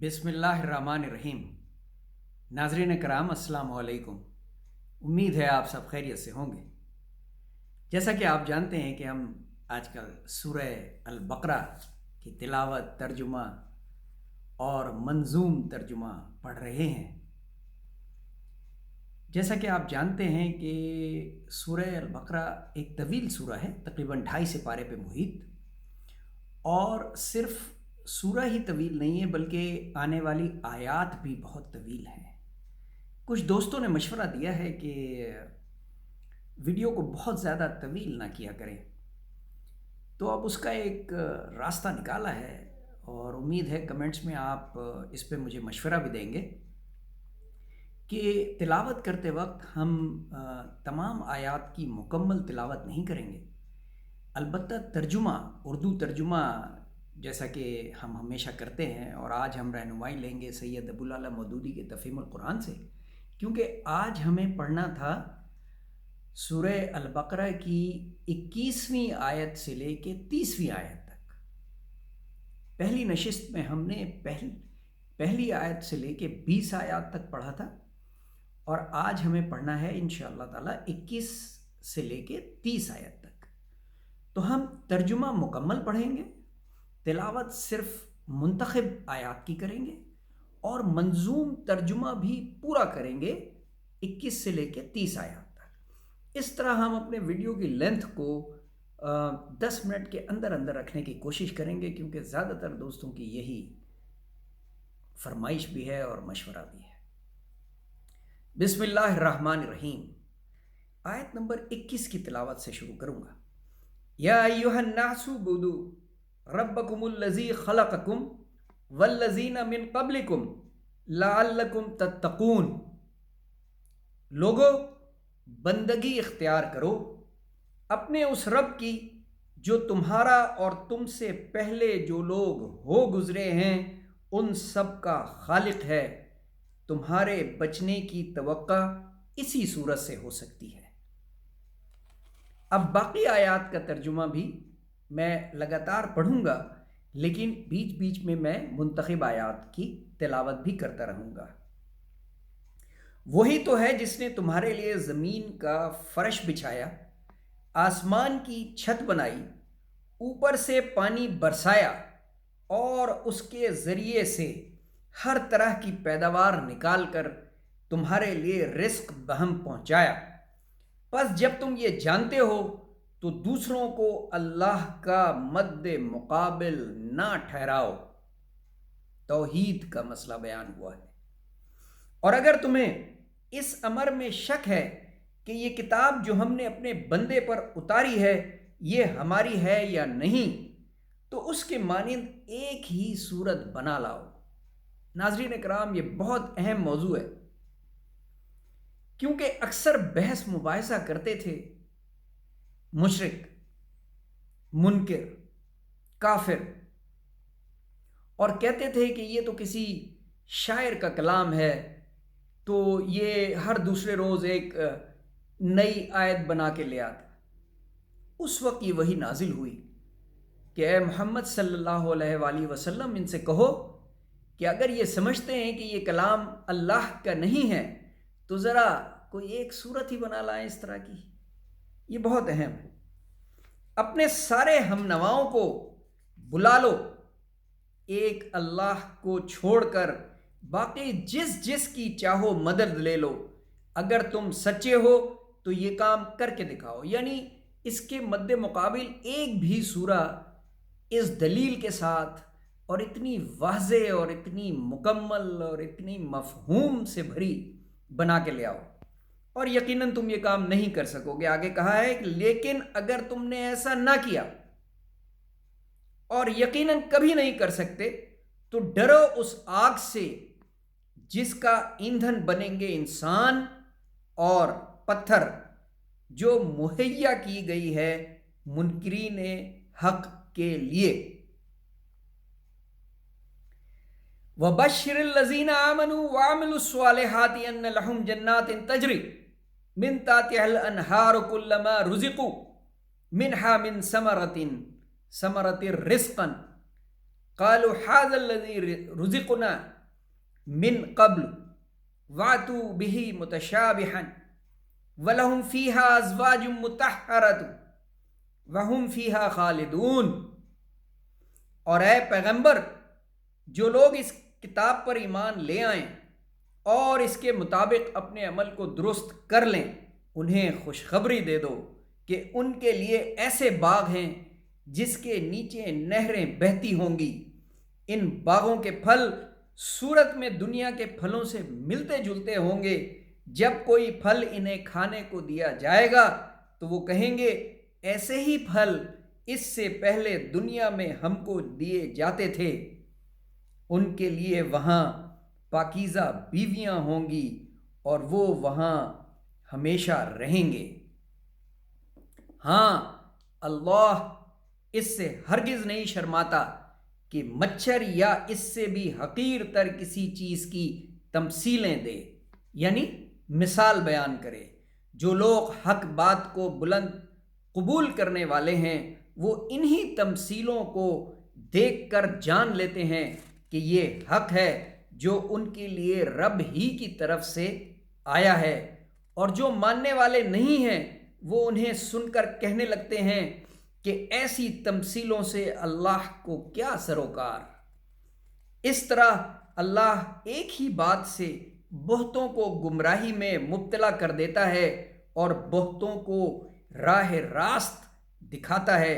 بسم اللہ الرحمن الرحیم۔ ناظرین کرام السلام علیکم۔ امید ہے آپ سب خیریت سے ہوں گے۔ جیسا کہ آپ جانتے ہیں کہ ہم آج کل سورہ البقرہ کی تلاوت، ترجمہ اور منظوم ترجمہ پڑھ رہے ہیں۔ جیسا کہ آپ جانتے ہیں کہ سورہ البقرہ ایک طویل سورہ ہے، تقریباً 250 پارے پہ محیط، اور صرف سورہ ہی طویل نہیں ہے بلکہ آنے والی آیات بھی بہت طویل ہیں۔ کچھ دوستوں نے مشورہ دیا ہے کہ ویڈیو کو بہت زیادہ طویل نہ کیا کریں، تو اب اس کا ایک راستہ نکالا ہے، اور امید ہے کمنٹس میں آپ اس پہ مجھے مشورہ بھی دیں گے کہ تلاوت کرتے وقت ہم تمام آیات کی مکمل تلاوت نہیں کریں گے، البتہ ترجمہ، اردو ترجمہ جیسا کہ ہم ہمیشہ کرتے ہیں، اور آج ہم رہنمائی لیں گے سید ابوالعلا مودودی کے تفہیم القرآن سے، کیونکہ آج ہمیں پڑھنا تھا سورہ البقرہ کی 21ویں آیت سے لے کے 30ویں آیت تک۔ پہلی نشست میں ہم نے پہلی آیت سے لے کے 20 آیات تک پڑھا تھا، اور آج ہمیں پڑھنا ہے انشاءاللہ تعالیٰ 21 سے لے کے 30 آیت تک۔ تو ہم ترجمہ مکمل پڑھیں گے، تلاوت صرف منتخب آیات کی کریں گے، اور منظوم ترجمہ بھی پورا کریں گے 21 سے لے کے 30 آیات تک۔ اس طرح ہم اپنے ویڈیو کی لینتھ کو 10 منٹ کے اندر اندر رکھنے کی کوشش کریں گے، کیونکہ زیادہ تر دوستوں کی یہی فرمائش بھی ہے اور مشورہ بھی ہے۔ بسم اللہ الرحمن الرحیم۔ آیت نمبر 21 کی تلاوت سے شروع کروں گا۔ یا ایھا الناس اعبدوا ربکم الذی خلقکم والذین من قبلکم لعلکم تتقون۔ لوگو، بندگی اختیار کرو اپنے اس رب کی جو تمہارا اور تم سے پہلے جو لوگ ہو گزرے ہیں ان سب کا خالق ہے۔ تمہارے بچنے کی توقع اسی صورت سے ہو سکتی ہے۔ اب باقی آیات کا ترجمہ بھی میں لگاتار پڑھوں گا، لیکن بیچ بیچ میں منتخب آیات کی تلاوت بھی کرتا رہوں گا۔ وہی تو ہے جس نے تمہارے لیے زمین کا فرش بچھایا، آسمان کی چھت بنائی، اوپر سے پانی برسایا، اور اس کے ذریعے سے ہر طرح کی پیداوار نکال کر تمہارے لیے رزق بہم پہنچایا۔ پس جب تم یہ جانتے ہو تو دوسروں کو اللہ کا مد مقابل نہ ٹھہراؤ۔ توحید کا مسئلہ بیان ہوا ہے۔ اور اگر تمہیں اس امر میں شک ہے کہ یہ کتاب جو ہم نے اپنے بندے پر اتاری ہے یہ ہماری ہے یا نہیں، تو اس کے مانند ایک ہی صورت بنا لاؤ۔ ناظرین کرام، یہ بہت اہم موضوع ہے، کیونکہ اکثر بحث مباحثہ کرتے تھے مشرک، منکر، کافر، اور کہتے تھے کہ یہ تو کسی شاعر کا کلام ہے، تو یہ ہر دوسرے روز ایک نئی آیت بنا کے لے آتا۔ اس وقت یہ وحی نازل ہوئی کہ اے محمد صلی اللہ علیہ وآلہ وسلم، ان سے کہو کہ اگر یہ سمجھتے ہیں کہ یہ کلام اللہ کا نہیں ہے تو ذرا کوئی ایک صورت ہی بنا لائیں اس طرح کی۔ یہ بہت اہم ہے۔ اپنے سارے ہم نواؤں کو بلا لو، ایک اللہ کو چھوڑ کر باقی جس جس کی چاہو مدد لے لو۔ اگر تم سچے ہو تو یہ کام کر کے دکھاؤ، یعنی اس کے مد مقابل ایک بھی سورہ اس دلیل کے ساتھ اور اتنی واضح اور اتنی مکمل اور اتنی مفہوم سے بھری بنا کے لے آؤ، اور یقیناً تم یہ کام نہیں کر سکو گے۔ آگے کہا ہے کہ لیکن اگر تم نے ایسا نہ کیا اور یقیناً کبھی نہیں کر سکتے تو ڈرو اس آگ سے جس کا ایندھن بنیں گے انسان اور پتھر، جو مہیا کی گئی ہے منکرین حق کے لیے۔ وَبَشِّرِ الَّذِينَ آمَنُوا وَعَمِلُوا الصَّالِحَاتِ أَنَّ لَهُمْ جَنَّاتٍ تَجْرِي مِن تحتها الأنهار كلما رزقوا منها من ثمرة رزقا قالوا هذا الذي رزقنا من قبل واتوا به متشابها ولهم فيها ازواج مطهرة وهم فيها خالدون۔ اور اے پیغمبر، جو لوگ اس کتاب پر ایمان لے آئیں اور اس کے مطابق اپنے عمل کو درست کر لیں، انہیں خوشخبری دے دو کہ ان کے لیے ایسے باغ ہیں جس کے نیچے نہریں بہتی ہوں گی۔ ان باغوں کے پھل صورت میں دنیا کے پھلوں سے ملتے جلتے ہوں گے۔ جب کوئی پھل انہیں کھانے کو دیا جائے گا تو وہ کہیں گے ایسے ہی پھل اس سے پہلے دنیا میں ہم کو دیے جاتے تھے۔ ان کے لیے وہاں پاکیزہ بیویاں ہوں گی اور وہ وہاں ہمیشہ رہیں گے۔ ہاں، اللہ اس سے ہرگز نہیں شرماتا کہ مچھر یا اس سے بھی حقیر تر کسی چیز کی تمثیلیں دے، یعنی مثال بیان کرے۔ جو لوگ حق بات کو بلند قبول کرنے والے ہیں وہ انہی تمثیلوں کو دیکھ کر جان لیتے ہیں کہ یہ حق ہے جو ان کے لیے رب ہی کی طرف سے آیا ہے، اور جو ماننے والے نہیں ہیں وہ انہیں سن کر کہنے لگتے ہیں کہ ایسی تمثیلوں سے اللہ کو کیا سروکار۔ اس طرح اللہ ایک ہی بات سے بہتوں کو گمراہی میں مبتلا کر دیتا ہے اور بہتوں کو راہ راست دکھاتا ہے،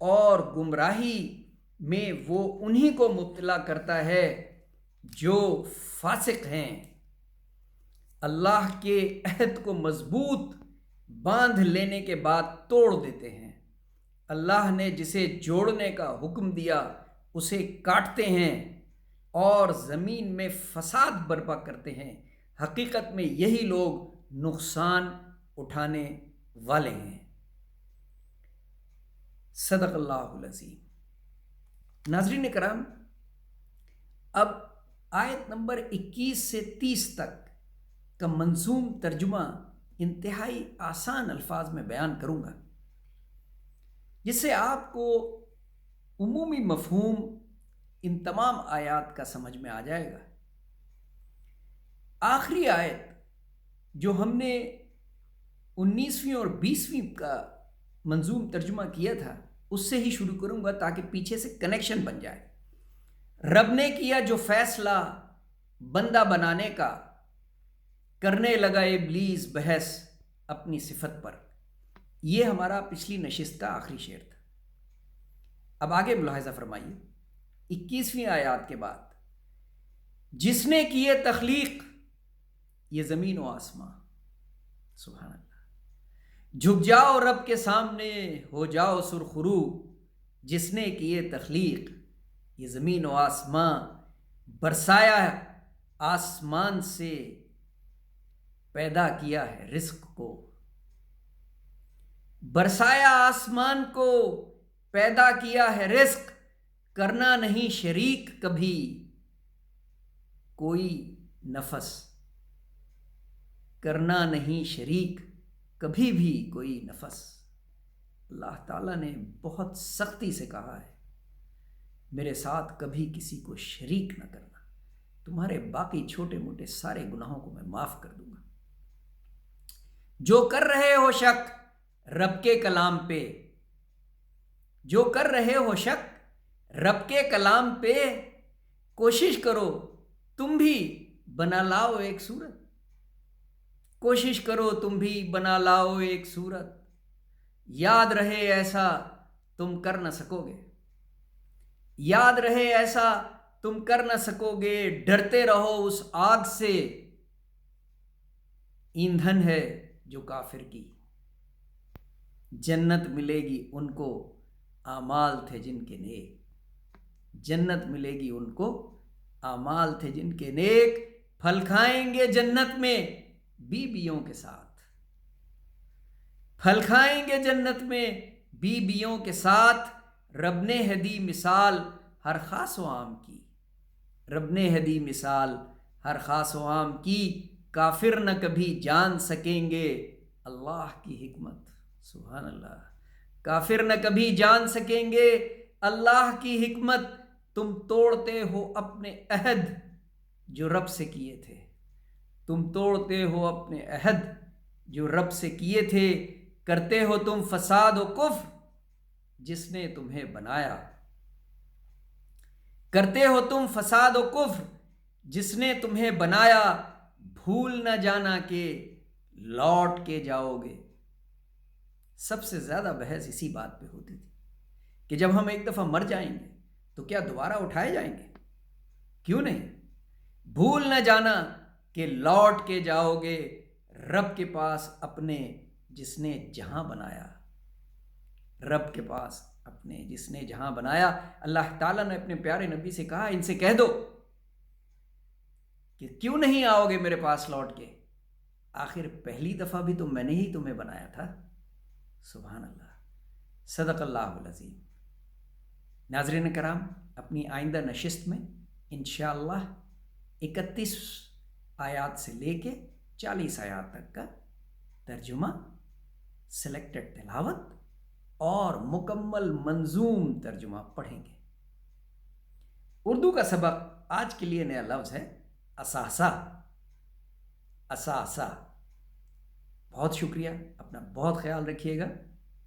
اور گمراہی میں وہ انہی کو مبتلا کرتا ہے جو فاسق ہیں۔ اللہ کے عہد کو مضبوط باندھ لینے کے بعد توڑ دیتے ہیں۔ اللہ نے جسے جوڑنے کا حکم دیا اسے کاٹتے ہیں اور زمین میں فساد برپا کرتے ہیں۔ حقیقت میں یہی لوگ نقصان اٹھانے والے ہیں۔ صدق اللہ العظیم۔ ناظرین کرام، اب آیت نمبر 21 سے 30 تک کا منظوم ترجمہ انتہائی آسان الفاظ میں بیان کروں گا، جس سے آپ کو عمومی مفہوم ان تمام آیات کا سمجھ میں آ جائے گا۔ آخری آیت جو ہم نے 19ویں اور 20ویں کا منظوم ترجمہ کیا تھا اس سے ہی شروع کروں گا تاکہ پیچھے سے کنیکشن بن جائے۔ رب نے کیا جو فیصلہ بندہ بنانے کا، کرنے لگا ابلیس بحث اپنی صفت پر۔ یہ ہمارا پچھلی نشست کا آخری شعر تھا۔ اب آگے ملاحظہ فرمائیے 21ویں آیات کے بعد، جس نے کیے تخلیق، یہ زمین و آسمان، سبحان اللہ، جھک جاؤ رب کے سامنے ہو جاؤ سرخرو، جس نے کیے تخلیق، یہ زمین و آسمان، برسایا آسمان سے پیدا کیا ہے رزق کو، برسایا آسمان کو پیدا کیا ہے رزق، کرنا نہیں شریک کبھی کوئی نفس، کرنا نہیں شریک کبھی بھی کوئی نفس۔ اللہ تعالیٰ نے بہت سختی سے کہا ہے میرے ساتھ کبھی کسی کو شریک نہ کرنا، تمہارے باقی چھوٹے موٹے سارے گناہوں کو میں معاف کر دوں گا۔ جو کر رہے ہو شک رب کے کلام پہ، جو کر رہے ہو شک رب کے کلام پہ، کوشش کرو تم بھی بنا لاؤ ایک صورت، کوشش کرو تم بھی بنا لاؤ ایک صورت، یاد رہے ایسا تم کر نہ سکو گے، یاد رہے ایسا تم کر نہ سکو گے، ڈرتے رہو اس آگ سے، ایندھن ہے جو کافر کی، جنت ملے گی ان کو اعمال تھے جن کے نیک، جنت ملے گی ان کو اعمال تھے جن کے نیک، پھل کھائیں گے جنت میں بیویوں کے ساتھ، پھل کھائیں گے جنت میں بیویوں کے ساتھ۔ رب نے ہے دی مثال ہر خاص و عام کی، رب نے ہے دی مثال ہر خاص و عام کی، کافر نہ کبھی جان سکیں گے اللہ کی حکمت، سبحان اللہ، کافر نہ کبھی جان سکیں گے اللہ کی حکمت، تم توڑتے ہو اپنے عہد جو رب سے کیے تھے، تم توڑتے ہو اپنے عہد جو رب سے کیے تھے، کرتے ہو تم فساد و کفر جس نے تمہیں بنایا، کرتے ہو تم فساد و کفر جس نے تمہیں بنایا، بھول نہ جانا کہ لوٹ کے جاؤ گے۔ سب سے زیادہ بحث اسی بات پہ ہوتی تھی کہ جب ہم ایک دفعہ مر جائیں گے تو کیا دوبارہ اٹھائے جائیں گے؟ کیوں نہیں؟ بھول نہ جانا کہ لوٹ کے جاؤ گے رب کے پاس اپنے جس نے جہاں بنایا، رب کے پاس اپنے جس نے جہاں بنایا۔ اللہ تعالیٰ نے اپنے پیارے نبی سے کہا ان سے کہہ دو کہ کیوں نہیں آؤ گے میرے پاس لوٹ کے، آخر پہلی دفعہ بھی تو میں نے ہی تمہیں بنایا تھا۔ سبحان اللہ، صدق اللہ العظیم۔ ناظرین کرام، اپنی آئندہ نشست میں انشاءاللہ 31 آیات سے لے کے 40 آیات تک کا ترجمہ، سلیکٹڈ تلاوت اور مکمل منظوم ترجمہ پڑھیں گے۔ اردو کا سبق آج کے لیے نیا لفظ ہے اساسہ، اساسہ۔ بہت شکریہ، اپنا بہت خیال رکھیے گا،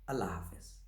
اللہ حافظ۔